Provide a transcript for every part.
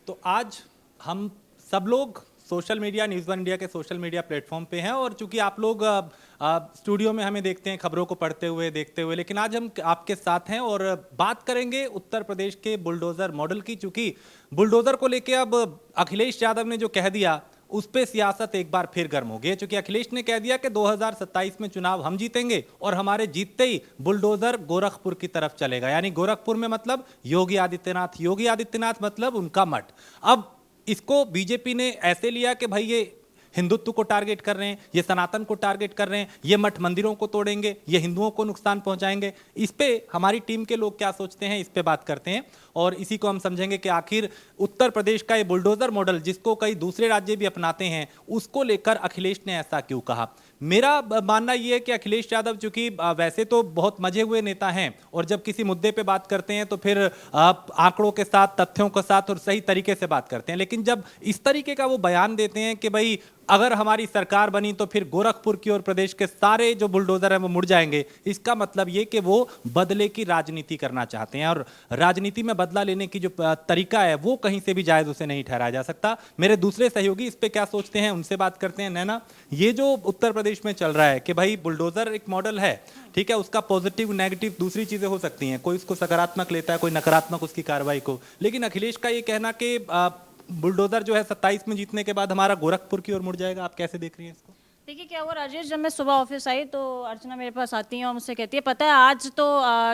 तो आज हम सब लोग social media, news one India के सोशल मीडिया प्लेटफॉर्म पे हैं और चूंकि आप लोग स्टूडियो में हमें देखते हैं खबरों को पढ़ते हुए देखते हुए, लेकिन आज हम आपके साथ हैं और बात करेंगे उत्तर प्रदेश के बुलडोज़र मॉडल की। चूंकि बुलडोज़र को लेके अब अखिलेश यादव ने जो कह दिया उस पे सियासत एक बार फिर गर्म हो गई है। चूंकि अखिलेश ने कह दिया कि 2027 में चुनाव हम जीतेंगे और हमारे जीतते ही बुलडोजर गोरखपुर की तरफ चलेगा। यानी गोरखपुर में मतलब योगी आदित्यनाथ, योगी आदित्यनाथ मतलब उनका मठ। अब इसको बीजेपी ने ऐसे लिया कि भाई ये हिंदुत्व को टारगेट कर रहे हैं, ये सनातन को टारगेट कर रहे हैं, ये मठ मंदिरों को तोड़ेंगे, ये हिंदुओं को नुकसान पहुंचाएंगे। इस पे हमारी टीम के लोग क्या सोचते हैं, इस पे बात करते हैं और इसी को हम समझेंगे कि आखिर उत्तर प्रदेश का ये बुलडोजर मॉडल जिसको कई दूसरे राज्य भी अपनाते हैं, उसको लेकर अखिलेश ने ऐसा क्यों कहा। मेरा मानना यह है कि अखिलेश यादव चूंकि वैसे तो बहुत मजे हुए नेता हैं और जब किसी मुद्दे पे बात करते हैं तो फिर आंकड़ों के साथ, तथ्यों के साथ और सही तरीके से बात करते हैं, लेकिन जब इस तरीके का वो बयान देते हैं कि भाई अगर हमारी सरकार बनी तो फिर गोरखपुर की और प्रदेश के सारे जो बुलडोजर हैं वो मुड़ जाएंगे, इसका मतलब ये कि वो बदले की राजनीति करना चाहते हैं और राजनीति में बदला लेने की जो तरीका है वो कहीं से भी जायज उसे नहीं ठहराया जा सकता। मेरे दूसरे सहयोगी इस पे क्या सोचते हैं उनसे बात करते हैं। नैना, ये जो उत्तर प्रदेश में चल रहा है कि भाई बुलडोजर एक मॉडल है, ठीक है, उसका पॉजिटिव नेगेटिव दूसरी चीजें हो सकती हैं, कोई उसको सकारात्मक लेता है, कोई नकारात्मक उसकी कार्रवाई को, लेकिन अखिलेश का ये कहना कि बुलडोजर जो है 27 में जीतने के बाद हमारा गोरखपुर की ओर मुड़ जाएगा, आप कैसे देख रही हैं इसको? देखिए क्या हुआ राजेश, जब मैं सुबह ऑफिस आई तो अर्चना मेरे पास आती है और मुझसे कहती है पता है आज तो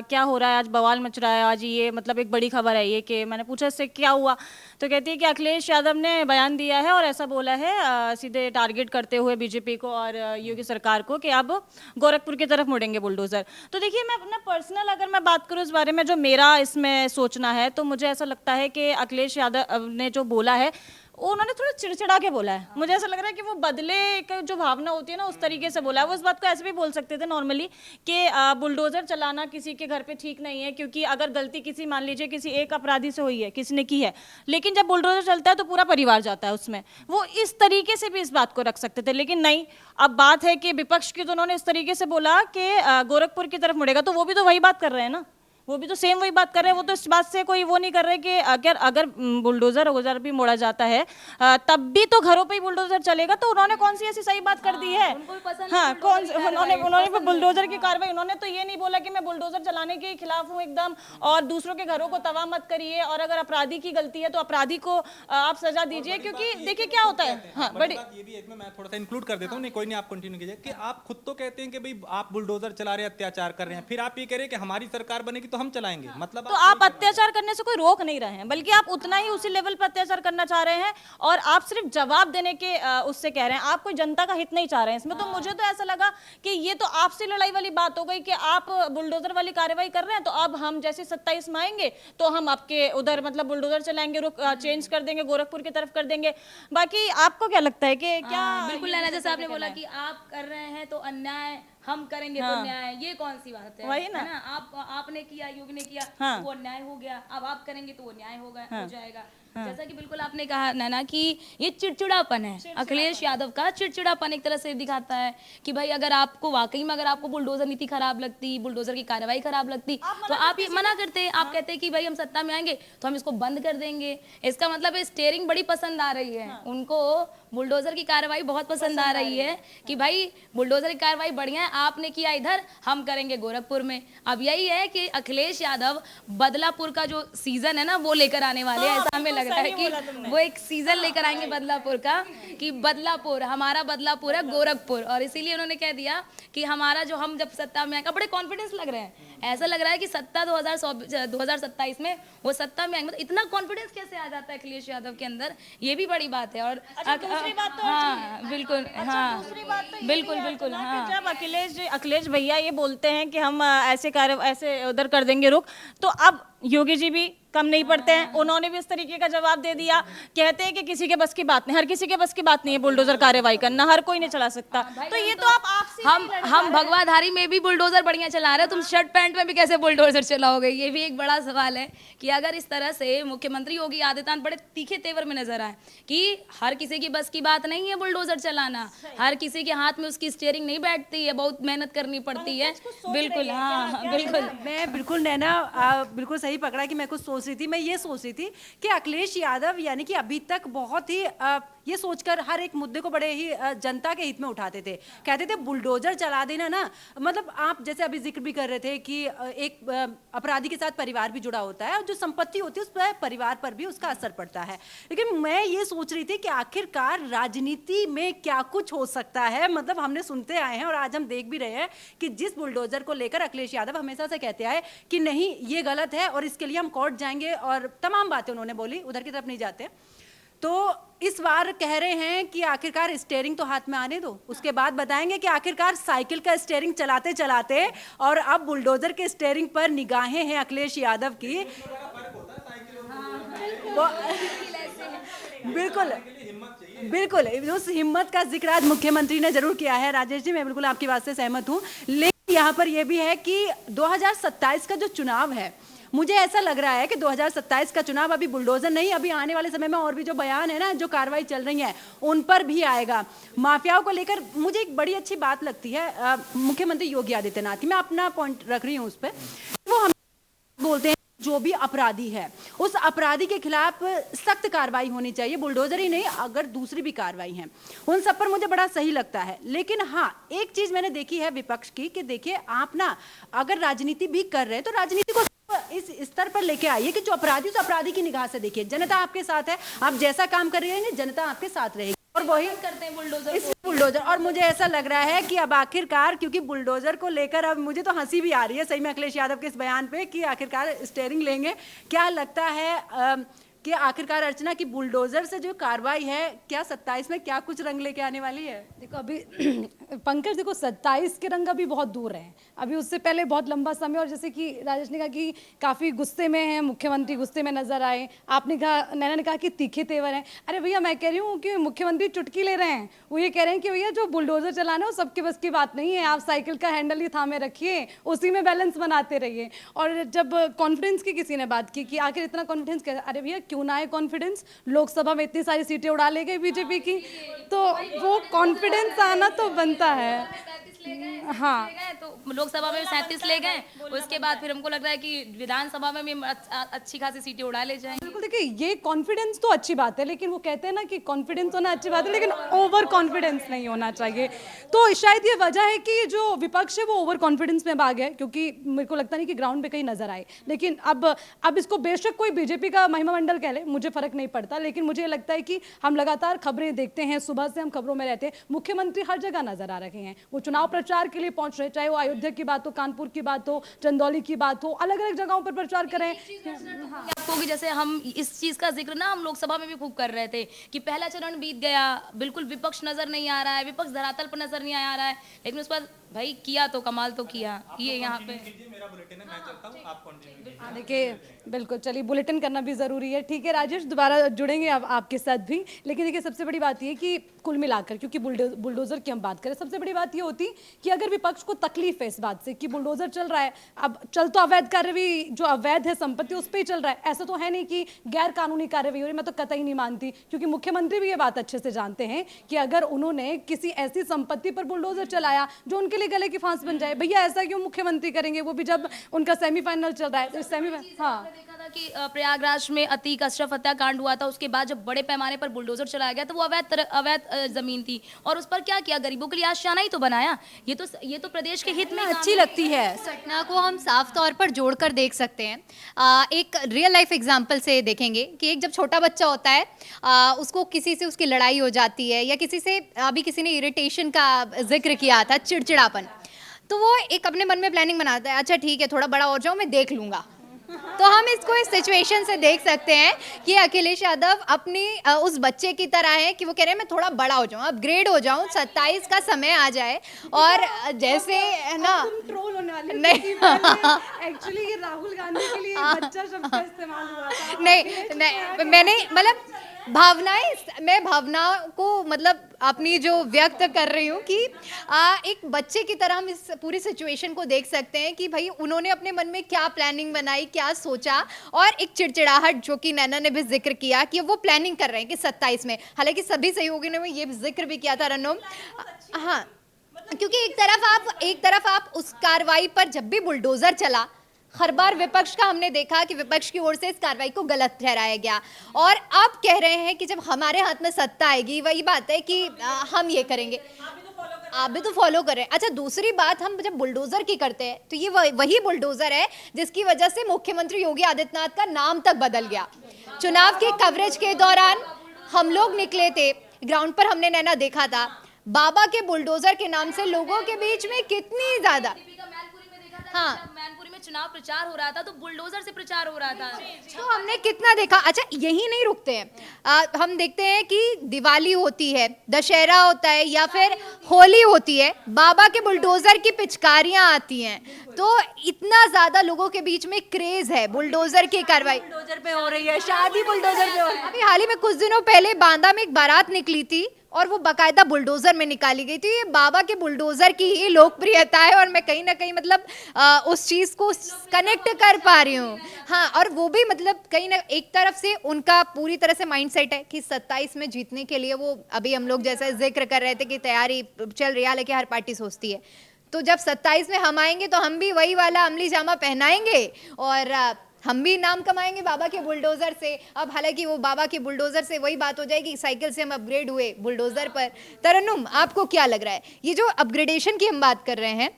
क्या हो रहा है, आज बवाल मच रहा है, आज ये मतलब एक बड़ी खबर है ये कि मैंने पूछा इससे क्या हुआ, तो कहती है कि अखिलेश यादव ने बयान दिया है और ऐसा बोला है सीधे टारगेट करते हुए बीजेपी को और योगी सरकार को कि अब गोरखपुर की तरफ मुड़ेंगे बुलडोजर। तो देखिए मैं अपना पर्सनल अगर मैं बात करूँ इस बारे में, जो मेरा इसमें सोचना है, तो मुझे ऐसा लगता है कि अखिलेश यादव ने जो बोला है उन्होंने थोड़ा चिड़चिड़ा के बोला है। मुझे ऐसा लग रहा है कि वो बदले का जो भावना होती है ना उस तरीके से बोला है। वो इस बात को ऐसे भी बोल सकते थे नॉर्मली कि बुलडोजर चलाना किसी के घर पे ठीक नहीं है, क्योंकि अगर गलती किसी मान लीजिए किसी एक अपराधी से हुई है, किसी ने की है, लेकिन जब बुलडोजर चलता है तो पूरा परिवार जाता है उसमें। वो इस तरीके से भी इस बात को रख सकते थे, लेकिन नहीं। अब बात है कि विपक्ष की, तो उन्होंने इस तरीके से बोला कि गोरखपुर की तरफ मुड़ेगा, तो वो भी तो वही बात कर रहे हैं ना, वो भी तो सेम वही बात कर रहे हैं। वो तो इस बात से कोई वो नहीं कर रहे कि अगर बुलडोजर भी मोड़ा जाता है तब भी तो घरों पे ही बुलडोजर चलेगा। तो उन्होंने कौन सी ऐसी सही बात कर दी है? हाँ, कौन उन्होंने बुलडोजर की कार्रवाई, उन्होंने तो ये नहीं बोला कि मैं बुलडोजर चलाने के खिलाफ हूँ एकदम, और दूसरों के घरों को तबाह मत करिए, और अगर अपराधी की गलती है तो अपराधी को आप सजा दीजिए। क्योंकि देखिए क्या होता है, हाँ बड़ी ये भी एक में मैं थोड़ा सा इंक्लूड कर देता हूँ, नहीं कोई नहीं, आप कंटिन्यू कीजिए। कि आप खुद तो कहते हैं कि भाई आप बुलडोजर चला रहे हैं, अत्याचार कर रहे हैं, फिर आप ये कह रहे हैं कि हमारी सरकार बनेगी तो हम चलाएंगे, मतलब तो आप अत्याचार करने से कोई रोक नहीं रहे हैं, बल्कि आप उतना ही उसी लेवल पर अत्याचार करना चाह रहे हैं और आप सिर्फ जवाब देने के उससे कह रहे हैं, आप कोई जनता का हित नहीं चाह रहे हैं इसमें। तो मुझे तो ऐसा लगा कि ये तो आपसी लड़ाई वाली बात हो गई कि आप बुलडोजर वाली कार्रवाई कर रहे हैं, तो अब हम जैसे 27 में आएंगे तो हम आपके उधर मतलब बुलडोजर चलाएंगे, रुख चेंज कर देंगे, गोरखपुर की तरफ कर देंगे। बाकी आपको क्या लगता है कि क्या? बिल्कुल नैना, जैसे आपने बोला कि आप कर रहे हैं तो अन्याय हम करेंगे तो न्याय, ये कौन सी बात है? वही ना, आपने किया, योगी ने किया, तो वो अन्याय हो गया, अब आप करेंगे तो वो न्याय होगा, हो जाएगा। जैसा कि बिल्कुल आपने कहा नैना कि ये चिड़चिड़ापन है, अखिलेश यादव का चिड़चिड़ापन एक तरह से दिखाता है कि भाई अगर आपको वाकई में, अगर आपको बुलडोजर नीति खराब लगती, बुलडोजर की कार्रवाई खराब लगती, तो आप ये मना करते। आप कहते कि भाई हम सत्ता में आएंगे तो हम इसको बंद कर देंगे। इसका मतलब स्टीयरिंग बड़ी पसंद आ रही है उनको, बुलडोजर की कार्रवाई बहुत पसंद आ रही है कि भाई बुलडोजर की कार्रवाई बढ़िया है, आपने किया इधर, हम करेंगे गोरखपुर में। अब यही है कि अखिलेश यादव बदलापुर का जो सीजन है ना वो लेकर आने वाले हैं। ऐसा हमें लग रहा है कि वो एक सीजन लेकर आएंगे बदलापुर का, कि बदलापुर, हमारा बदलापुर है गोरखपुर। और इसीलिए उन्होंने कह दिया कि हमारा जो, हम जब सत्ता में आएगा, बड़े कॉन्फिडेंस लग रहे हैं, ऐसा लग रहा है कि सत्ता 2027 में वो सत्ता में आएंगे। तो इतना कॉन्फिडेंस कैसे आ जाता है अखिलेश यादव के अंदर, ये भी बड़ी बात है। और दूसरी बात तो हाँ बिल्कुल, हाँ दूसरी बात तो बिल्कुल बिल्कुल, हाँ जब अखिलेश भैया ये बोलते हैं कि हम ऐसे उधर कर देंगे रुख, तो अब योगी जी भी कम नहीं पड़ते हैं, उन्होंने भी इस तरीके का जवाब दे दिया। कहते हैं कि किसी के बस की बात नहीं, हर किसी के बस की बात नहीं है बुलडोजर कार्रवाई करना, हर कोई नहीं चला सकता। तो ये तो आप आपसे हम भगवाधारी में भी बुलडोजर बढ़िया चला रहे हैं, तुम शर्ट पैंट में भी कैसे बुलडोजर चलाओगे? ये भी एक बड़ा सवाल है कि अगर इस तरह से मुख्यमंत्री योगी आदित्यनाथ बड़े तीखे तेवर में नजर आए कि हर किसी की बस की बात नहीं है बुलडोजर चलाना, हर किसी के हाथ में उसकी स्टीयरिंग नहीं बैठती है, बहुत मेहनत करनी पड़ती है। बिल्कुल, हाँ बिल्कुल, मैं बिल्कुल नैना बिल्कुल सही पकड़ा कि मैं कुछ सोच रही थी, मैं ये सोच रही थी कि अखिलेश यादव यानी कि अभी तक बहुत ही ये सोचकर हर एक मुद्दे को बड़े ही जनता के हित में उठाते थे, कहते थे बुलडोजर चला देना ना, मतलब आप जैसे अभी जिक्र भी कर रहे थे कि एक अपराधी के साथ परिवार भी जुड़ा होता है और जो संपत्ति होती है उस पर परिवार पर भी उसका असर पड़ता है। लेकिन मैं ये सोच रही थी कि आखिरकार राजनीति में क्या कुछ हो सकता है, मतलब हमने सुनते आए हैं और आज हम देख भी रहे हैं कि जिस बुलडोजर को लेकर अखिलेश यादव हमेशा से कहते आए कि नहीं ये गलत है और इसके लिए हम कोर्ट जाएंगे और तमाम बातें उन्होंने बोली, उधर की तरफ नहीं जाते, तो इस बार कह रहे हैं कि आखिरकार स्टीयरिंग तो हाथ में आने दो, उसके बाद बताएंगे कि आखिरकार साइकिल का स्टीयरिंग चलाते चलाते और अब बुलडोजर के स्टीयरिंग पर निगाहें हैं अखिलेश यादव की। तो बिल्कुल बिल्कुल उस हिम्मत का जिक्र आज मुख्यमंत्री ने जरूर किया है। राजेश जी, मैं बिल्कुल आपकी बात से सहमत हूँ, लेकिन यहाँ पर यह भी है कि 2027 का जो चुनाव है, मुझे ऐसा लग रहा है कि 2027 का चुनाव अभी बुलडोजर नहीं, अभी आने वाले समय में और भी जो बयान है ना, जो कार्रवाई चल रही है उन पर भी आएगा। माफियाओं को लेकर मुझे एक बड़ी अच्छी बात लगती है मुख्यमंत्री योगी आदित्यनाथ की, मैं अपना पॉइंट रख रही हूँ उस पर, वो हम बोलते हैं जो भी अपराधी है उस अपराधी के खिलाफ सख्त कार्रवाई होनी चाहिए, बुलडोजर ही नहीं अगर दूसरी भी कार्रवाई है उन सब पर मुझे बड़ा सही लगता है। लेकिन हाँ, एक चीज मैंने देखी है विपक्ष की कि देखिए आप ना अगर राजनीति भी कर रहे हैं तो राजनीति को इस स्तर पर लेके आइए कि जो अपराधी उस अपराधी की निगाह से देखिए, जनता आपके साथ है, आप जैसा काम कर रहे हैं जनता आपके साथ रहेगी और वही करते हैं बुलडोजर। और मुझे ऐसा लग रहा है कि अब आखिरकार, क्योंकि बुलडोजर को लेकर अब मुझे तो हंसी भी आ रही है सही में अखिलेश यादव के इस बयान पे कि आखिरकार स्टीयरिंग लेंगे, क्या लगता है कि आखिरकार अर्चना की बुलडोजर से जो कार्रवाई है क्या 27 में क्या कुछ रंग लेके आने वाली है? देखो अभी पंकज, देखो 27 के रंग अभी बहुत दूर हैं, अभी उससे पहले बहुत लंबा समय, और जैसे कि राजेश ने कहा कि काफ़ी गुस्से में हैं मुख्यमंत्री, गुस्से में नजर आए, आपने कहा, नैना ने कहा कि तीखे तेवर हैं। अरे भैया मैं कह रही हूँ कि मुख्यमंत्री चुटकी ले रहे हैं, वो ये कह रहे हैं कि भैया जो बुलडोजर चलाना है वो सबके बस की बात नहीं है, आप साइकिल का हैंडल ही थामे रखिए, उसी में बैलेंस बनाते रहिए। और जब कॉन्फिडेंस की किसी ने बात की कि आखिर इतना कॉन्फिडेंस कैसे, अरे भैया क्यों ना है कॉन्फिडेंस, लोकसभा में इतनी सारी सीटें उड़ा ले गई बीजेपी की, तो वो कॉन्फिडेंस आना तो बनता है। हाँ, तो लोकसभा में 37 ले गए, उसके बाद फिर हमको लग रहा है कि विधानसभा में भी अच्छी खासी सीटें उड़ा ले जाएंगे। बिल्कुल, देखिए ये कॉन्फिडेंस तो अच्छी बात है, लेकिन वो कहते हैं ना कि कॉन्फिडेंस होना अच्छी बात है लेकिन ओवर कॉन्फिडेंस नहीं होना चाहिए। तो शायद ये वजह है कि जो विपक्ष है वो ओवर कॉन्फिडेंस में भाग गए, क्योंकि मेरे को लगता नहीं कि ग्राउंड पे कहीं नजर आए। लेकिन अब इसको बेशक कोई बीजेपी का महिमा मंडल कह ले, मुझे फर्क नहीं पड़ता, लेकिन मुझे लगता है कि हम लगातार खबरें देखते हैं, सुबह से हम खबरों में रहते हैं, मुख्यमंत्री हर जगह नजर आ रहे हैं, वो चुनाव प्रचार के लिए पहुंच रहे, चाहे वो अयोध्या की बात हो, कानपुर की बात हो, चंदौली की बात हो, अलग अलग जगहों पर प्रचार करें। आपको कि जैसे हम इस चीज का जिक्र ना हम लोकसभा में भी खूब कर रहे थे कि पहला चरण बीत गया, बिल्कुल विपक्ष नजर नहीं आ रहा है, विपक्ष धरातल पर नजर नहीं आ रहा है, लेकिन उस पर भाई किया तो कमाल तो किया। ये यहाँ पे देखिए बिल्कुल, चलिए बुलेटिन करना भी जरूरी है, ठीक है राजेश, दोबारा जुड़ेंगे अब आपके साथ भी। लेकिन देखिए सबसे बड़ी बात ये कि कुल मिलाकर, क्योंकि बुलडोजर की हम बात करें, सबसे बड़ी बात ये होती कि अगर विपक्ष को तकलीफ है इस बात से कि बुलडोजर चल रहा है, अब चल तो अवैध कार्यवाही जो अवैध है संपत्ति उस पर ही चल रहा है, ऐसा तो है नहीं कि गैर कानूनी कार्यवाही हो रही, मैं तो कतई नहीं मानती, क्योंकि मुख्यमंत्री भी ये बात अच्छे से जानते हैं कि अगर उन्होंने किसी ऐसी संपत्ति पर बुलडोजर चलाया जो उनके लिए गले की फांस बन जाए, भैया ऐसा क्यों मुख्यमंत्री करेंगे, वो भी जब उनका सेमीफाइनल चल रहा है। हाँ, देखा था कि प्रयागराज में अतीक अशरफ हत्याकांड हुआ था, उसके बाद जब बड़े पैमाने पर बुलडोजर चलाया गया तो वो अवैध जमीन थी, और उस पर क्या किया, गरीबों के लिए आशियाना ही तो बनाया। ये तो प्रदेश के हित में अच्छी लगती है। घटना को हम साफ तौर पर जोड़कर देख सकते हैं, एक रियल लाइफ एग्जांपल से देखेंगे कि एक जब छोटा बच्चा होता है, उसको किसी से उसकी लड़ाई हो जाती है, या किसी से, अभी किसी ने इरिटेशन का जिक्र किया था, चिड़चिड़ापन, तो वो एक अपने मन में प्लानिंग बनाता है, अच्छा ठीक है थोड़ा बड़ा हो जाऊं मैं देख लूंगा। तो हम इसको इस सिचुएशन से देख सकते हैं कि अखिलेश यादव अपनी उस बच्चे की तरह है कि वो कह रहे हैं मैं थोड़ा बड़ा हो जाऊं, अपग्रेड हो जाऊं, 27 का समय आ जाए, और जैसे है ना ट्रोल होने वाली नहीं एक्चुअली ये राहुल गांधी के लिए बच्चा शब्द का इस्तेमाल हुआ था। नहीं मैंने मतलब मैं भावना को मतलब अपनी जो व्यक्त कर रही हूँ कि एक बच्चे की तरह हम इस पूरी सिचुएशन को देख सकते हैं कि भाई उन्होंने अपने मन में क्या प्लानिंग बनाई, क्या सोचा, और एक चिड़चिड़ाहट जो कि नैना ने भी जिक्र किया कि वो प्लानिंग कर रहे हैं कि 27 में, हालांकि सभी सहयोगियों ने ये जिक्र भी किया था रन्नम, हाँ, क्योंकि एक तरफ आप उस कार्रवाई पर जब भी बुलडोजर चला हर बार विपक्ष का हमने देखा कि विपक्ष की ओर से इस कार्रवाई को गलत ठहराया गया, और अब कह रहे हैं कि जब हमारे हाथ में सत्ता आएगी, वही बात है कि हम ये करेंगे। आप भी तो फॉलो कर रहे हैं। अच्छा, दूसरी बात, हम जब बुलडोजर की करते हैं तो ये वही बुलडोजर है जिसकी वजह से मुख्यमंत्री योगी आदित्यनाथ का नाम तक बदल गया। चुनाव की कवरेज के दौरान हम लोग निकले थे ग्राउंड पर, हमने नैना देखा था बाबा के बुलडोजर के नाम से लोगों के बीच में कितनी ज्यादा, हाँ, मैनपुरी में चुनाव प्रचार हो रहा था तो बुलडोजर से प्रचार हो रहा था। तो हमने कितना देखा। अच्छा, यही नहीं रुकते हैं, हम देखते हैं कि दिवाली होती है, दशहरा होता है, या फिर होली होती है, बाबा के बुलडोजर की पिचकारियां आती हैं, तो इतना ज्यादा लोगों के बीच में क्रेज है बुलडोजर की कार्रवाई। बुलडोजर पे हो रही है शादी, बुलडोजर पे हो रही है। अभी हाल ही में कुछ दिनों पहले बांदा में एक बारात निकली थी और वो बकायदा बुलडोजर में निकाली गई थी। ये बाबा के बुलडोजर की ही लोकप्रियता है, और मैं कहीं ना कहीं मतलब उस चीज को कनेक्ट कर पा रही हूँ। हाँ, और वो भी मतलब कहीं ना एक तरफ से उनका पूरी तरह से माइंडसेट है कि 27 में जीतने के लिए वो, अभी हम लोग जैसे जिक्र कर रहे थे कि तैयारी चल रही है, लेकिन हर पार्टी सोचती है तो जब 27 में हम आएंगे तो हम भी वही वाला अमली जामा पहनाएंगे और हम भी नाम कमाएंगे बाबा के बुलडोजर से। अब हालांकि वो बाबा के बुलडोजर से वही बात हो जाएगी, साइकिल से हम अपग्रेड हुए बुलडोजर पर। तरन्नुम, आपको क्या लग रहा है, ये जो अपग्रेडेशन की हम बात कर रहे हैं,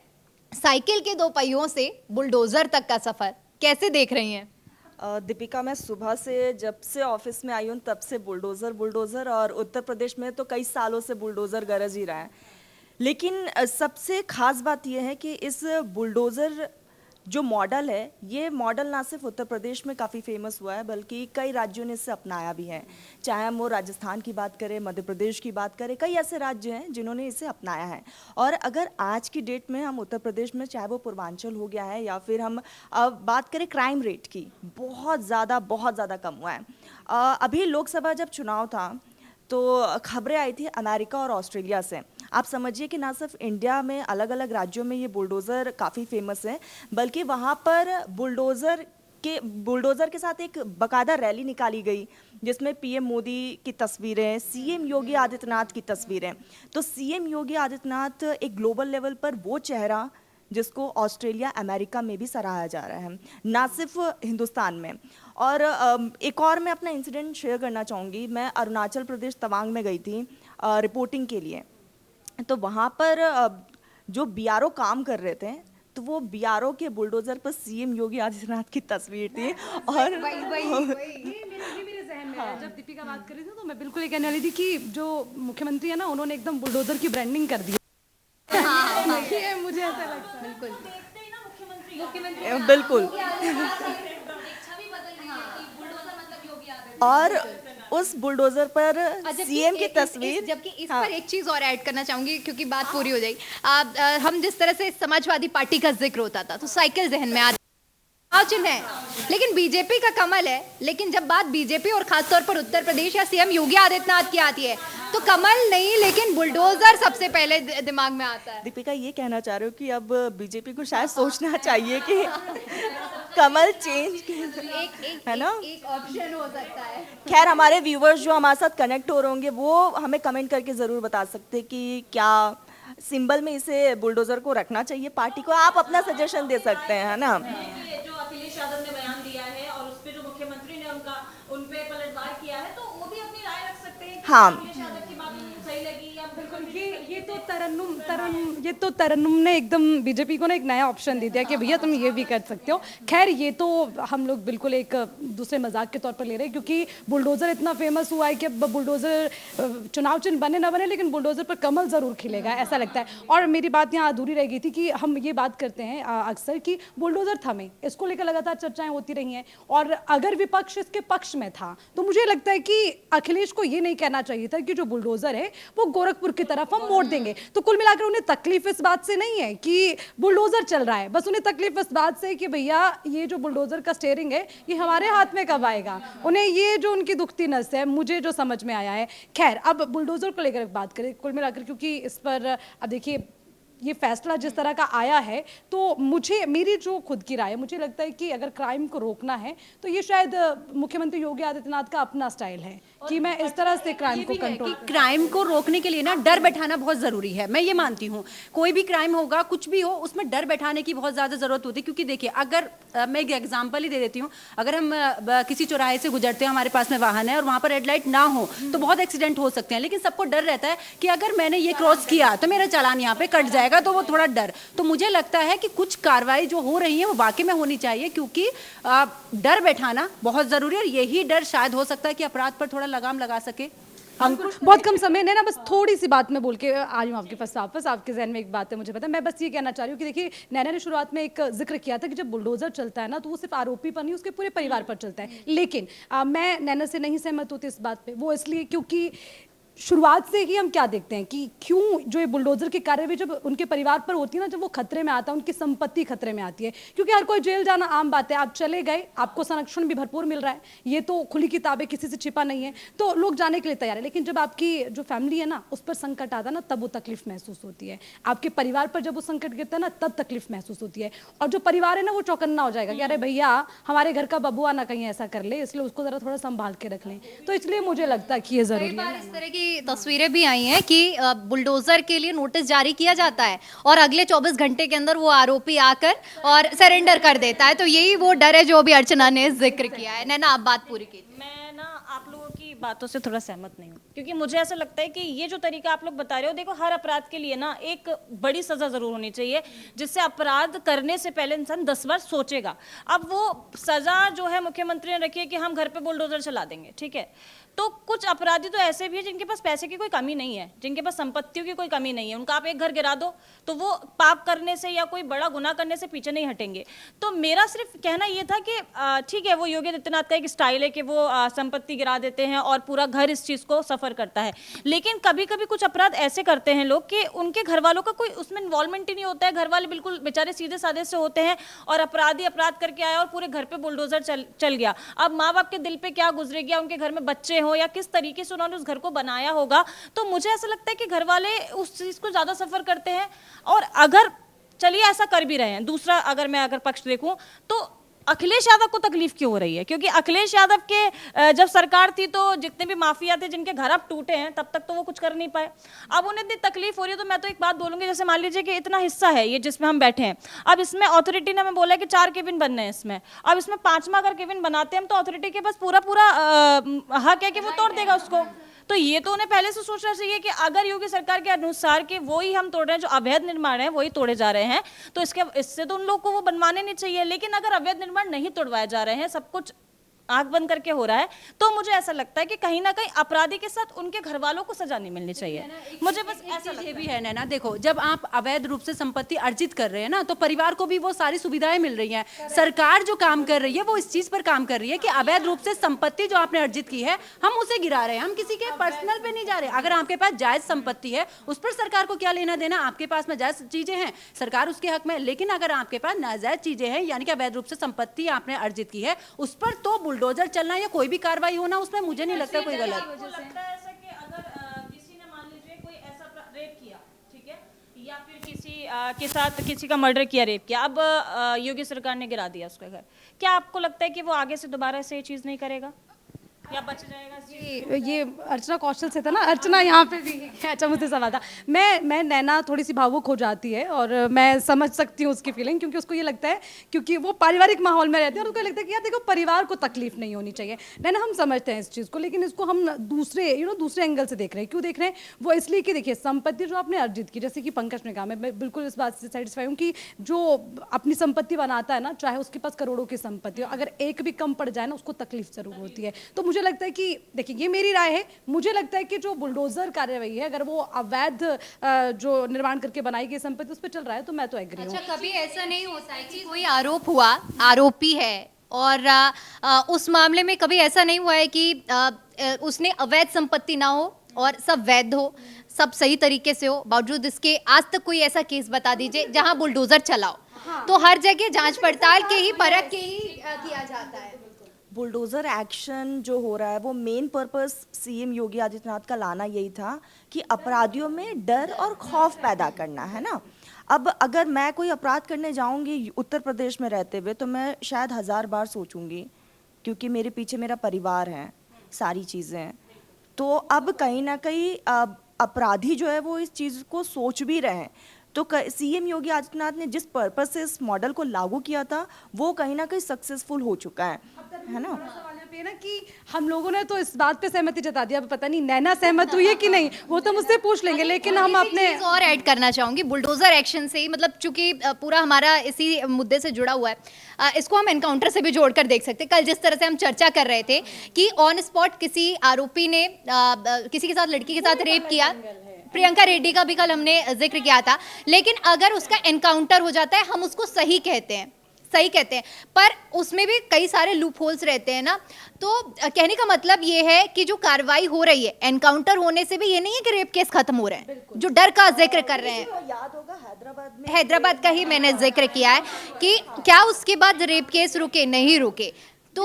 साइकिल के 2 पहियों से बुलडोजर तक का सफर कैसे देख रही हैं? दीपिका, मैं सुबह से जब से ऑफिस में आई हूँ तब से बुलडोज़र बुलडोज़र, और उत्तर प्रदेश में तो कई सालों से बुलडोज़र गरज ही रहा है। लेकिन सबसे खास बात यह है कि इस बुलडोज़र जो मॉडल है, ये मॉडल ना सिर्फ उत्तर प्रदेश में काफ़ी फेमस हुआ है बल्कि कई राज्यों ने इसे अपनाया भी है। चाहे हम वो राजस्थान की बात करें, मध्य प्रदेश की बात करें, कई ऐसे राज्य हैं जिन्होंने इसे अपनाया है। और अगर आज की डेट में हम उत्तर प्रदेश में, चाहे वो पूर्वांचल हो गया है या फिर हम अब बात करें क्राइम रेट की, बहुत ज़्यादा कम हुआ है। अभी लोकसभा जब चुनाव था तो खबरें आई थी अमेरिका और ऑस्ट्रेलिया से। आप समझिए कि ना सिर्फ इंडिया में अलग अलग राज्यों में ये बुलडोज़र काफ़ी फेमस है, बल्कि वहाँ पर बुलडोज़र के साथ एक बाकायदा रैली निकाली गई जिसमें पीएम मोदी की तस्वीरें, सीएम योगी आदित्यनाथ की तस्वीरें। तो सीएम योगी आदित्यनाथ एक ग्लोबल लेवल पर वो चेहरा जिसको ऑस्ट्रेलिया, अमेरिका में भी सराहा जा रहा है, ना सिर्फ हिंदुस्तान में। और एक और मैं अपना इंसिडेंट शेयर करना चाहूँगी। मैं अरुणाचल प्रदेश तवांग में गई थी रिपोर्टिंग के लिए। तो वहाँ पर जो बीआरओ काम कर रहे थे, तो वो बीआरओ के बुलडोज़र पर सीएम योगी आदित्यनाथ की तस्वीर थी। और मेरे जहन में है, जब दीपिका बात कर रही थी तो मैं बिल्कुल ये कहने वाली थी कि जो मुख्यमंत्री है ना, उन्होंने एकदम बुलडोजर की ब्रांडिंग कर दी। ये मुझे ऐसा लगता है। बिल्कुल और उस बुलडोजर पर सीएम की तस्वीर। जबकि इस पर एक चीज और ऐड करना चाहूंगी क्योंकि बात पूरी हो जाएगी। हम जिस तरह से समाजवादी पार्टी का जिक्र होता था तो साइकिल जहन में आ चिन्ह है, लेकिन बीजेपी का कमल है। लेकिन जब बात बीजेपी और खासतौर पर उत्तर प्रदेश या सीएम योगी आदित्यनाथ की आती है तो कमल नहीं लेकिन बुलडोजर सबसे पहले दिमाग में आता है। दीपिका, ये कहना चाह रहे हो कि अब बीजेपी को शायद सोचना चाहिए कि कमल चेंज है ना, एक ऑप्शन हो सकता है। खैर, हमारे व्यूवर्स जो हमारे साथ कनेक्ट हो रहे होंगे वो हमें कमेंट करके ज़रूर बता सकते हैं कि क्या सिंबल में इसे बुलडोजर को रखना चाहिए पार्टी को। आप अपना सजेशन दे सकते हैं, है ना। जो अखिलेश यादव ने बयान दिया है और उस पे जो मुख्यमंत्री ने उन पे पलटवार किया है, तो वो भी अपनी राय रख सकते हैं। हाँ, अखिलेश यादव की बात सही लगी या बिल्कुल ये तो तरन्नुम ने एकदम बीजेपी को ना एक नया ऑप्शन दे दिया कि भैया तुम ये भी कर सकते हो। खैर, ये तो हम लोग बिल्कुल एक दूसरे मजाक के तौर पर ले रहे हैं क्योंकि बुलडोजर इतना फेमस हुआ है कि अब बुलडोजर चुनाव चिन्ह बने ना बने लेकिन बुलडोजर पर कमल जरूर खिलेगा, ऐसा लगता है। और मेरी बात यहाँ अधूरी रह गई थी कि हम ये बात करते हैं अक्सर कि बुलडोजर थमे, इसको लेकर लगातार चर्चाएं होती रही हैं और अगर विपक्ष इसके पक्ष में था तो मुझे लगता है कि अखिलेश को ये नहीं कहना चाहिए था कि जो बुलडोजर है वो गोरखपुर की तरफ हम मोड़ देंगे। तो कुल मिलाकर उन्हें तकलीफ इस बात से नहीं है कि बुलडोजर चल रहा है, बस उन्हें तकलीफ इस बात से कि भैया ये जो बुलडोजर का स्टीयरिंग है ये हमारे हाथ में कब आएगा। उन्हें ये जो उनकी दुखती नस है, मुझे जो समझ में आया है। खैर, अब बुलडोजर को लेकर बात करें कुल मिलाकर, क्योंकि इस पर अब देखिए ये फैसला जिस तरह का आया है, तो मुझे, मेरी जो खुद की राय है, मुझे लगता है कि अगर क्राइम को रोकना है तो ये शायद मुख्यमंत्री योगी आदित्यनाथ का अपना स्टाइल है कि मैं इस तरह से क्राइम को कंट्रोल। क्राइम को रोकने के लिए ना डर बैठाना बहुत जरूरी है, मैं ये मानती हूँ। कोई भी क्राइम होगा, कुछ भी हो, उसमें डर बैठाने की बहुत ज्यादा जरूरत होती है। क्योंकि देखिए, अगर मैं एक एग्जांपल ही दे देती हूँ, अगर हम किसी चौराहे से गुजरते हैं, हमारे पास में वाहन है और वहां पर रेड लाइट ना हो तो बहुत एक्सीडेंट हो सकते हैं, लेकिन सबको डर रहता है कि अगर मैंने ये क्रॉस किया तो मेरा चालान यहाँ पे कट जाएगा, तो वो थोड़ा डर। तो मुझे लगता है कि कुछ कार्रवाई जो हो रही है वो वाकई में होनी चाहिए, क्योंकि डर बैठाना बहुत जरूरी है और यही डर शायद हो सकता है कि अपराध पर थोड़ा लगाम लगा सके। बहुत कम समय ने ना, बस थोड़ी सी बात मैं बोल के आ रही हूँ आपके पास वापस। आपके जहन में एक बात है, मुझे पता है, मैं बस ये कहना चाह रही हूँ कि देखिए, नैना ने शुरुआत में एक जिक्र किया था कि जब बुलडोजर चलता है ना, तो वो सिर्फ आरोपी पर नहीं, उसके पूरे परिवार पर चलता है। लेकिन मैं नैना से नहीं सहमत होती इस बात पे। वो इसलिए क्योंकि शुरुआत से ही हम क्या देखते हैं कि क्यों जो ये बुलडोजर की कार्रवाई जब उनके परिवार पर होती है ना, जब वो खतरे में आता है, उनकी संपत्ति खतरे में आती है, क्योंकि हर कोई जेल जाना आम बात है। आप चले गए, आपको संरक्षण भी भरपूर मिल रहा है, ये तो खुली किताबें, किसी से छिपा नहीं है, तो लोग जाने के लिए तैयार है। लेकिन जब आपकी जो फैमिली है ना, उस पर संकट आता है ना, तब वो तकलीफ महसूस होती है। आपके परिवार पर जब वो संकट गिरता है ना, तब तकलीफ महसूस होती है। और जो परिवार है ना, वो चौकन्ना हो जाएगा कि अरे भैया, हमारे घर का बबुआ ना कहीं ऐसा कर ले, इसलिए उसको जरा थोड़ा संभाल के रख लें। तो इसलिए मुझे लगता है कि ये जरूरी है। इस तरह की तस्वीरें भी आई हैं कि बुलडोजर के लिए नोटिस जारी किया जाता है और अगले 24 घंटे के अंदर वो आरोपी आकर और सरेंडर कर देता है। तो यही वो डर है जो अभी अर्चना ने जिक्र किया है। नैना, आप बात पूरी कीजिए। मैं ना आप लोगों की बातों से थोड़ा सहमत नहीं हूँ, क्योंकि मुझे ऐसा लगता है कि ये जो तरीका आप लोग बता रहे हो, देखो, हर अपराध के लिए ना एक बड़ी सजा जरूर होनी चाहिए, जिससे अपराध करने से पहले इंसान 10 बार सोचेगा। अब वो सजा जो है मुख्यमंत्री ने रखी है कि हम घर पे बुलडोजर चला देंगे, ठीक है। तो कुछ अपराधी तो ऐसे भी है जिनके पास पैसे की कोई कमी नहीं है, जिनके पास संपत्तियों की कोई कमी नहीं है, उनका आप एक घर गिरा दो तो वो पाप करने से या कोई बड़ा गुनाह करने से पीछे नहीं हटेंगे। तो मेरा सिर्फ कहना ये था कि ठीक है, वो योगी आदित्यनाथ का एक स्टाइल है कि वो संपत्ति गिरा देते हैं और पूरा घर इस चीज़ को सफ़र करता है, लेकिन कभी कभी कुछ अपराध ऐसे करते हैं लोग कि उनके घर वालों का कोई उसमें इन्वॉल्वमेंट ही नहीं होता है। घर वाले बिल्कुल बेचारे सीधे साधे से होते हैं और अपराधी अपराध करके आया और पूरे घर पे बुलडोजर चल गया। अब माँ बाप के दिल पे क्या गुजरे गया, उनके घर में बच्चे हो या किस तरीके से उन्होंने उस घर को बनाया होगा। तो मुझे ऐसा लगता है कि घर वाले उस चीज को ज्यादा सफर करते हैं। और अगर चलिए ऐसा कर भी रहे हैं, दूसरा अगर पक्ष देखूं तो अखिलेश यादव को तकलीफ क्यों हो रही है? क्योंकि अखिलेश यादव के जब सरकार थी तो जितने भी माफिया थे जिनके घर अब टूटे हैं, तब तक तो वो कुछ कर नहीं पाए। अब उन्हें इतनी तकलीफ हो रही है। तो मैं तो एक बात बोलूंगी, जैसे मान लीजिए कि इतना हिस्सा है ये जिसमें हम बैठे हैं, अब इसमें अथॉरिटी ने हमें बोला है कि 4 केबिन बनने हैं इसमें। अब इसमें 5वां अगर केबिन बनाते हैं हम, तो अथॉरिटी के पास पूरा हक है कि वो तोड़ देगा उसको। तो ये तो उन्हें पहले से सोचना चाहिए कि अगर योगी सरकार के अनुसार कि वो ही हम तोड़ रहे हैं, जो अवैध निर्माण है वही तोड़े जा रहे हैं, तो इससे तो उन लोगों को वो बनवाने नहीं चाहिए। लेकिन अगर अवैध निर्माण नहीं तोड़वाए जा रहे हैं, सब कुछ आंख बंद करके हो रहा है, तो मुझे ऐसा लगता है कि कहीं ना कहीं अपराधी के साथ उनके घर वालों को सजा नहीं मिलनी चाहिए। मुझे बस ऐसा लगता ये भी है ना, देखो, जब आप अवैध रूप से संपत्ति अर्जित कर रहे हैं ना, तो परिवार को भी वो सारी सुविधाएं मिल रही हैं। सरकार जो काम कर रही है वो इस चीज पर काम कर रही है कि अवैध रूप से संपत्ति जो आपने अर्जित की है, हम उसे गिरा रहे हैं, हम किसी के पर्सनल पे नहीं जा रहे। अगर आपके पास जायज संपत्ति है, उस पर सरकार को क्या लेना देना? आपके पास में जायज चीजें हैं, सरकार उसके हक में। लेकिन अगर आपके पास नाजायज चीजें हैं, यानी कि अवैध रूप से संपत्ति आपने अर्जित की है, उस पर तो बुलडोजर चलना या कोई भी कार्रवाई होना, उसमें मुझे नहीं लगता कोई गलत। आपको लगता है ऐसा कि अगर किसी ने मान लीजिए कोई ऐसा रेप किया, ठीक है, या फिर किसी के साथ किसी का मर्डर किया, रेप किया, अब योगी सरकार ने गिरा दिया उसका घर, क्या आपको लगता है कि वो आगे से दोबारा से ये चीज़ नहीं करेगा या बच जाएगा? ये अर्चना कौशल से था ना, अर्चना यहाँ पे भी। अच्छा, मुझसे सवाल था। मैं नैना थोड़ी सी भावुक हो जाती है और मैं समझ सकती हूँ उसकी फीलिंग, क्योंकि उसको ये लगता है, क्योंकि वो पारिवारिक माहौल में रहते हैं और उसको लगता है कि यार देखो, परिवार को तकलीफ नहीं होनी चाहिए। नैना, हम समझते हैं इस चीज़ को, लेकिन इसको हम दूसरे दूसरे एंगल से देख रहे हैं। क्यों देख रहे हैं? वो इसलिए कि देखिए, संपत्ति जो आपने अर्जित की, जैसे कि पंकज ने कहा, मैं बिल्कुल इस बात से सेटिस्फाई हूँ कि जो अपनी संपत्ति बनाता है ना, चाहे उसके पास करोड़ों की संपत्ति हो, अगर एक भी कम पड़ जाए ना, उसको तकलीफ जरूर होती है। तो मुझे लगता है कि देखिए, ये मेरी राय है, मुझे लगता है कि जो बुलडोजर कार्रवाई है, अगर वो अवैध जो निर्माण करके बनाई गई संपत्ति उस पर चल रहा है, तो मैं तो एग्री हूँ। अच्छा, कभी ऐसा नहीं होता है कि कोई आरोप हुआ, आरोपी है, और उस मामले में कभी ऐसा नहीं हुआ है कि उसने अवैध संपत्ति ना हो और सब वैध हो, सब सही तरीके से हो, बावजूद इसके आज तक कोई ऐसा केस बता दीजिए जहां बुलडोजर चलाओ? तो हर जगह जांच पड़ताल के ही, परख के ही किया जाता है। बुलडोज़र एक्शन जो हो रहा है वो main purpose CM Yogi Adityanath का लाना यही था कि अपराधियों में डर और खौफ पैदा करना, है ना। अब अगर मैं कोई अपराध करने जाऊंगी उत्तर प्रदेश में रहते हुए तो मैं शायद 1000 बार सोचूंगी, क्योंकि मेरे पीछे मेरा परिवार है, सारी चीज़ें हैं। तो अब कहीं ना कहीं अपराधी जो है वो इस चीज़ को सोच भी रहे हैं। तो सीएम योगी आदित्यनाथ ने जिस पर्पस से इस मॉडल को लागू किया था वो कहीं ना कहीं सक्सेसफुल हो चुका है ना। सवाल यहाँ पे है ना कि हम लोगों ने तो इस बात पे सहमति जता दी, अब पता नहीं नैना सहमत हुई है कि नहीं, वो तो मुझसे पूछ लेंगे, लेकिन हम अपने चीज़ और ऐड करना चाहूंगी बुलडोजर एक्शन से ही, मतलब चूंकि पूरा हमारा इसी मुद्दे से जुड़ा हुआ है, इसको हम एनकाउंटर से भी जोड़कर देख सकते हैं। कल जिस तरह से हम चर्चा कर रहे थे कि ऑन स्पॉट किसी आरोपी ने किसी के साथ, लड़की के साथ रेप किया, प्रियंका रेड्डी का भी कल हमने जिक्र किया था, लेकिन अगर उसका एनकाउंटर हो जाता है हम उसको सही कहते हैं, सही कहते हैं, पर उसमें भी कई सारे लूप होल्स रहते हैं ना। तो कहने का मतलब ये है कि जो कार्रवाई हो रही है एनकाउंटर होने से भी ये नहीं है कि रेप केस खत्म हो रहे हैं, जो डर का जिक्र कर रहे हैं। याद होगा हैदराबाद का ही मैंने जिक्र किया है कि क्या उसके बाद रेप केस रुके, नहीं रुके, तो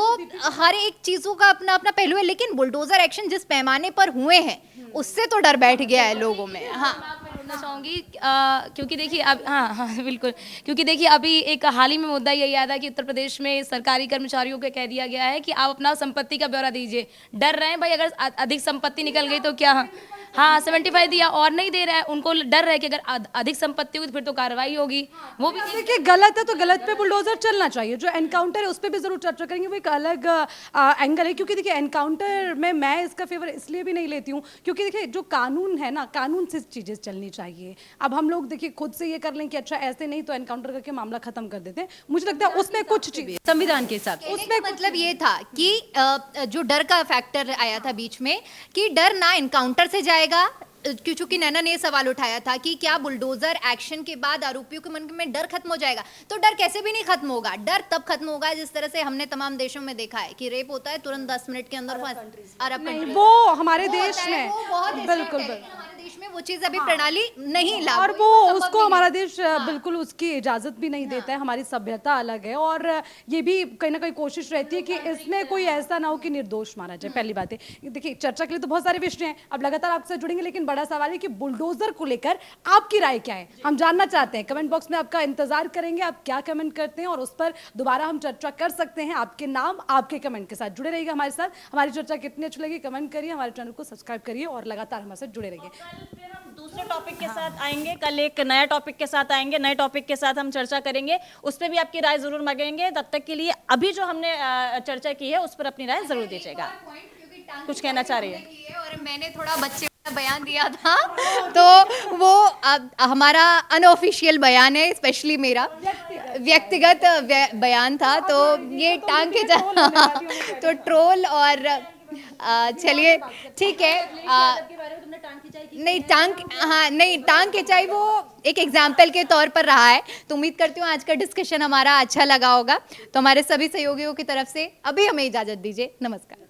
हर एक चीजों का अपना अपना पहलू है। लेकिन बुलडोजर एक्शन जिस पैमाने पर हुए हैं उससे तो डर बैठ गया है लोगों में। हाँ, बोलना चाहूँगी क्योंकि देखिए अब हाँ बिल्कुल, क्योंकि देखिए अभी एक हाल ही में मुद्दा यही आया था कि उत्तर प्रदेश में सरकारी कर्मचारियों को कह दिया गया है कि आप अपना संपत्ति का ब्यौरा दीजिए। डर रहे हैं भाई, अगर अधिक संपत्ति निकल गई तो क्या, हाँ 75 दिया और नहीं दे रहा है, उनको डर है कि अगर अधिक संपत्ति हुई तो फिर तो कार्रवाई होगी। वो भी देखिए गलत है तो गलत पे बुलडोजर चलना चाहिए। जो एनकाउंटर है उस पर भी जरूर चर्चा करेंगे, वो एक अलग एंगल है, क्योंकि देखिए एनकाउंटर में मैं इसका फेवर इसलिए भी नहीं लेती हूँ क्योंकि देखिए जो कानून है ना, कानून से चीजें चलनी चाहिए। अब हम लोग देखिए खुद से ये कर लें कि अच्छा ऐसे नहीं तो एनकाउंटर करके मामला खत्म कर देते हैं, मुझे लगता है उसमें कुछ चीज संविधान के हिसाब से उसमें मतलब ये था कि जो डर का फैक्टर आया था बीच में कि डर ना एनकाउंटर से जाएगा, क्योंकि नैना ने ये सवाल उठाया था कि क्या बुलडोजर एक्शन के बाद आरोपियों के मन में डर खत्म हो जाएगा, तो डर कैसे भी नहीं खत्म होगा। डर तब खत्म होगा जिस तरह से हमने तमाम देशों में देखा है कि रेप होता है तुरंत 10 मिनट के अंदर अरब कंट्रीज वो हमारे देश में बिल्कुल हमारे देश में वो चीज अभी प्रणाली नहीं लागू, और वो उसको हमारा देश बिल्कुल उसकी इजाजत भी नहीं देता है। हमारी सभ्यता अलग है और ये भी कहीं ना कहीं कोशिश रहती है कि इसमें कोई ऐसा ना हो कि निर्दोष माना जाए। पहली बात है, देखिए चर्चा के लिए तो बहुत सारे विषय हैं, अब लगातार आपसे जुड़ेंगे, लेकिन बड़ा सवाल है कि बुलडोजर को लेकर आपकी राय क्या है, हम जानना चाहते हैं। कमेंट बॉक्स में आपका इंतजार करेंगे, आप क्या कमेंट करते हैं और उस पर दोबारा हम चर्चा कर सकते हैं। आपके नाम आपके कमेंट के साथ जुड़े रहिएगा हमारे साथ। हमारी चर्चा कितनी अच्छी लगी कमेंट करिए, हमारे चैनल को सब्सक्राइब करिए और लगातार हमारे साथ जुड़े रहिए। फिर हम दूसरे टॉपिक के साथ आएंगे, कल एक नया टॉपिक के साथ आएंगे, नए टॉपिक के साथ हम चर्चा करेंगे, उस पर भी आपकी राय जरूर मांगेंगे। तब तक के लिए अभी जो हमने चर्चा की है उस पर अपनी राय जरूर दीजिएगा। कुछ कहना चाह रही है? और मैंने थोड़ा बच्चे वाला बयान दिया था तो वो हमारा अनऑफिशियल बयान है, स्पेशली मेरा व्यक्तिगत बयान था, तो ये टांग के तो ट्रोल और चलिए ठीक है। नहीं टांग खिंचाई वो एक एग्जाम्पल के तौर पर रहा है। तो उम्मीद करती हूँ आज का डिस्कशन हमारा अच्छा लगा होगा। तो हमारे सभी सहयोगियों की तरफ से अभी हमें इजाजत दीजिए, नमस्कार।